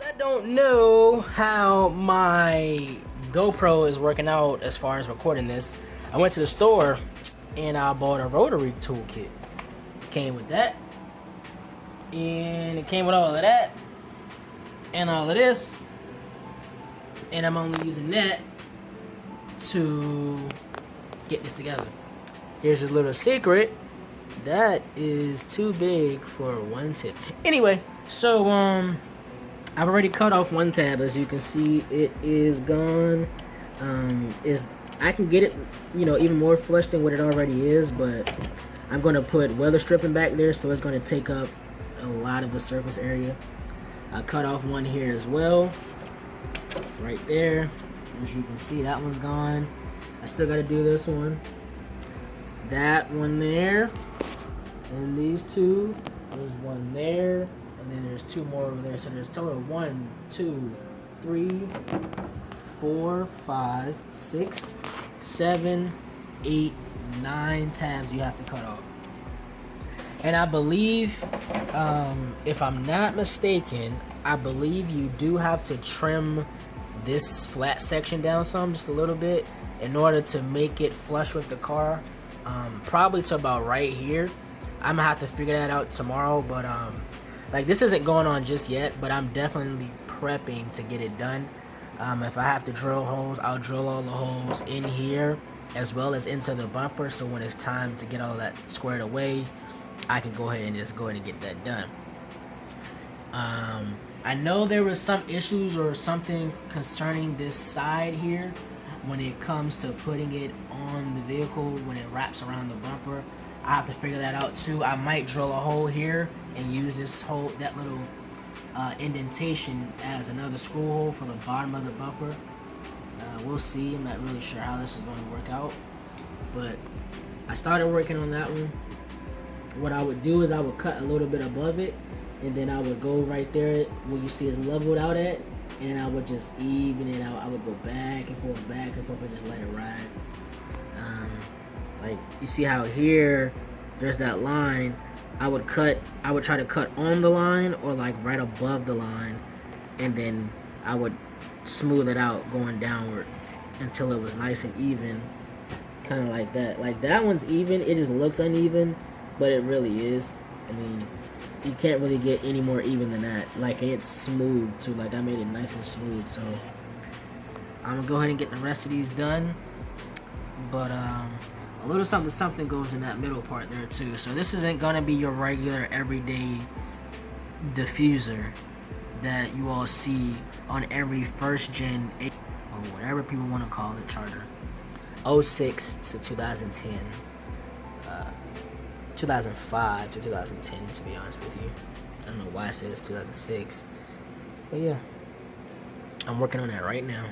I don't know how my GoPro is working out as far as recording this. I went to the store and I bought a rotary toolkit. Came with that, and it came with all of that and all of this, and I'm only using that to get this together. Here's this little secret that is too big for one tip. Anyway, so I've already cut off one tab. As you can see, it is gone. I can get it, even more flush than what it already is, but I'm gonna put weather stripping back there, so it's gonna take up a lot of the surface area. I cut off one here as well, right there. As you can see, that one's gone. I still gotta do this one, that one there, and these two. There's one there, and then there's two more over there. So there's a total of 1, 2, 3, 4, 5, 6, 7, 8, 9 tabs you have to cut off. And I believe, if I'm not mistaken, I believe you do have to trim this flat section down some, just a little bit, in order to make it flush with the car. Probably to about right here. I'm gonna have to figure that out tomorrow, but like, this isn't going on just yet, but I'm definitely prepping to get it done. If I have to drill holes, I'll drill all the holes in here as well as into the bumper, so when it's time to get all that squared away, I can go ahead and get that done. I know there was some issues or something concerning this side here when it comes to putting it on the vehicle when it wraps around the bumper. I have to figure that out too. I might drill a hole here and use that little indentation as another screw hole for the bottom of the bumper. We'll see. I'm not really sure how this is going to work out, but I started working on that one. What I would do is I would cut a little bit above it, and then I would go right there where you see it's leveled out at, and then I would just even it out. I would go back and forth, and just let it ride. Like, you see how here there's that line. I would try to cut on the line or like right above the line, and then I would smooth it out going downward until it was nice and even, kind of like that. Like, that one's even. It just looks uneven, but it really is. I mean, you can't really get any more even than that. Like, and it's smooth too. Like, I made it nice and smooth. So I'm gonna go ahead and get the rest of these done. But a little something goes in that middle part there too. So this isn't gonna be your regular everyday diffuser that you all see on every first gen or whatever people want to call it charger. 06 to 2010, 2005 to 2010, to be honest with you. I don't know why I said it's 2006, but yeah, I'm working on that right now.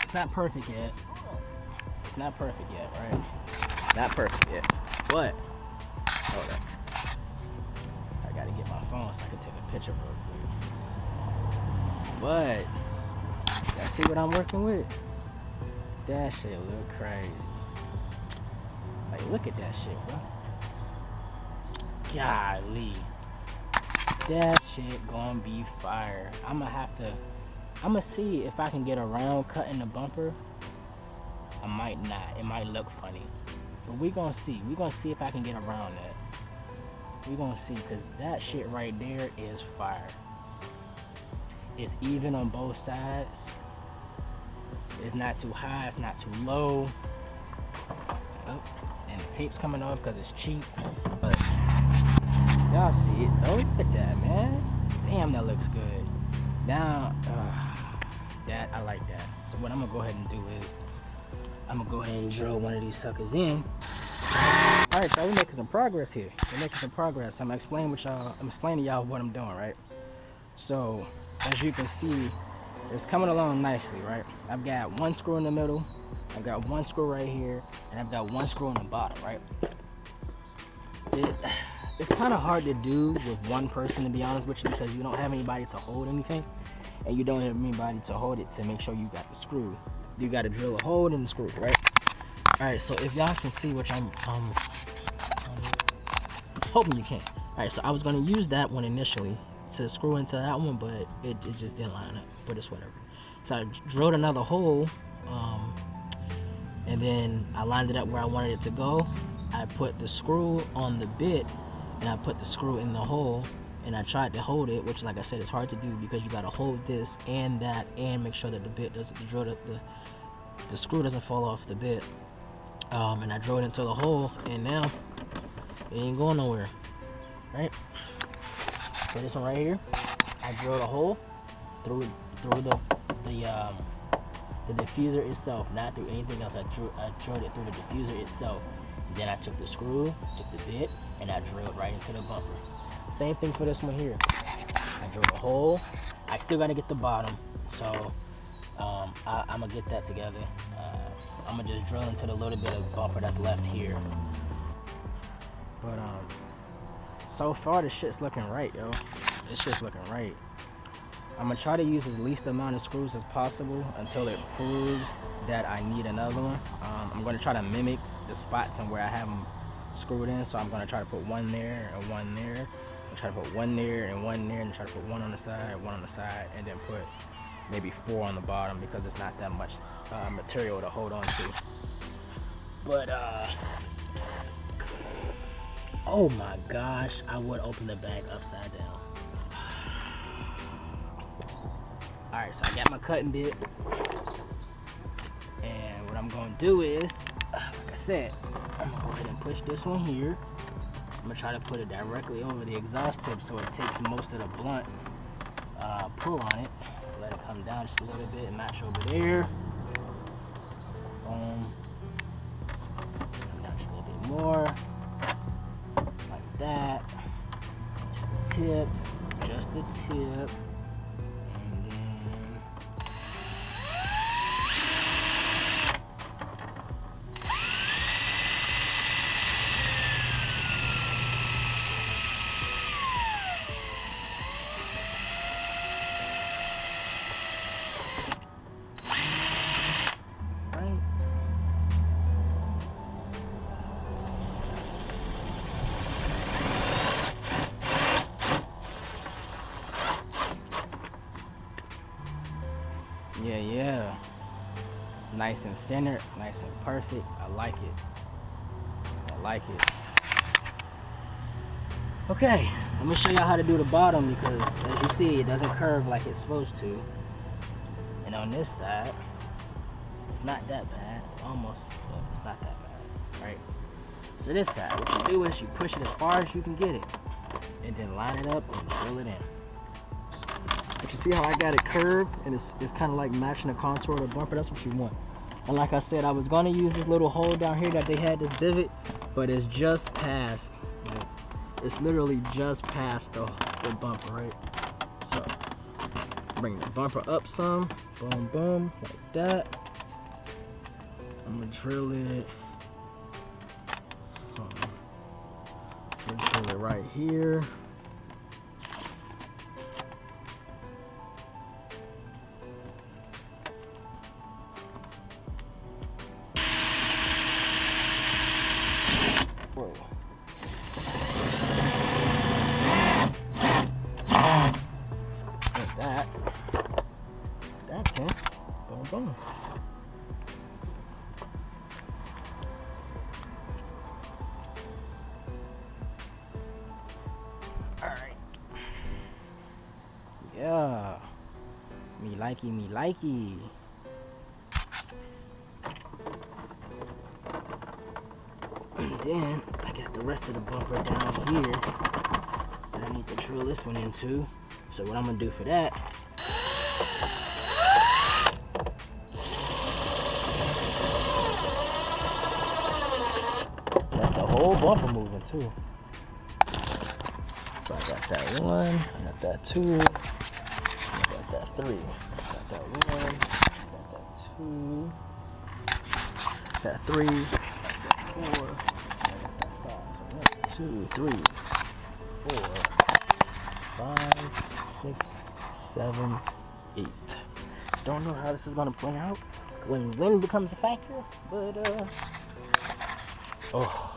It's not perfect yet. It's not perfect yet, right? Not perfect yet. But, hold up. I gotta get my phone so I can take a picture real quick. But, y'all see what I'm working with? That shit look crazy. Like, look at that shit, bro. Golly. That shit gonna be fire. I'ma see if I can get around cutting the bumper. I might not. It might look funny. But we gonna see. We gonna see if I can get around that. We gonna see, because that shit right there is fire. It's even on both sides. It's not too high, it's not too low. Oh, and the tape's coming off because it's cheap. But y'all see it. Oh, look at that, man. Damn, that looks good. Now, that I like that. So what I'm gonna go ahead and do is I'm gonna go ahead and drill one of these suckers in. All right, y'all, we're making some progress here. We're making some progress. I'm explaining to y'all what I'm doing, right? So as you can see, it's coming along nicely, right? I've got one screw in the middle, I've got one screw right here, and I've got one screw in the bottom, right? It's kind of hard to do with one person, to be honest with you, because you don't have anybody to hold anything, and you don't have anybody to hold it to make sure you got the screw. You got to drill a hole in the screw, right? All right, so if y'all can see, which I'm hoping you can. All right, so I was gonna use that one initially to screw into that one, but it just didn't line up, but it's whatever. So I drilled another hole, and then I lined it up where I wanted it to go. I put the screw on the bit, and I put the screw in the hole, and I tried to hold it, which, like I said, is hard to do because you gotta hold this and that, and make sure that the bit doesn't, the screw doesn't fall off the bit. And I drilled into the hole, and now it ain't going nowhere, right? So this one right here, I drilled a hole through the diffuser itself, not through anything else. I drilled it through the diffuser itself. Then I took the screw, took the bit, and I drilled right into the bumper. Same thing for this one here. I drilled a hole. I still gotta get the bottom, so I'm gonna get that together. I'm gonna just drill into the little bit of bumper that's left here. But so far the shit's looking right, yo. This shit's looking right. I'm gonna try to use as least amount of screws as possible until it proves that I need another one. I'm gonna try to mimic the spots and where I have them screwed in, so I'm gonna try to put one there and one there. I'll try to put one there and one there, and try to put one on the side, one on the side, and then put maybe 4 on the bottom because it's not that much material to hold on to. But oh my gosh, I would open the bag upside down. Alright, so I got my cutting bit, and what I'm gonna do is, like I said, I'm gonna go ahead and push this one here. I'm gonna try to put it directly over the exhaust tip so it takes most of the blunt pull on it. Let it come down just a little bit and match over there. Nice and centered, nice and perfect. I like it. I like it. Okay, let me show y'all how to do the bottom, because as you see, it doesn't curve like it's supposed to. And on this side, it's not that bad. Almost, but it's not that bad, right? So this side, what you do is you push it as far as you can get it, and then line it up and drill it in. But you see how I got it curved, and it's kind of like matching the contour of the bumper. That's what you want. And like I said, I was gonna use this little hole down here that they had, this divot, but it's just past. Right? It's literally just past the bumper, right? So bring the bumper up some, boom, boom, like that. I'm gonna drill it. I'm gonna drill it right here. Whoa. Like that. That's it. Boom, boom. Alright. Yeah. Me likey, me likey. And then I got the rest of the bumper down here that I need to drill this one into. So what I'm gonna do for that, that's the whole bumper moving too. So I got that one, I got that two, I got that three, I got that one, I got that two, that three, that four, I got that five. So 1, 2, 3, 4, 5, 6, 7, 8. Don't know how this is gonna play out when wind becomes a factor, but oh.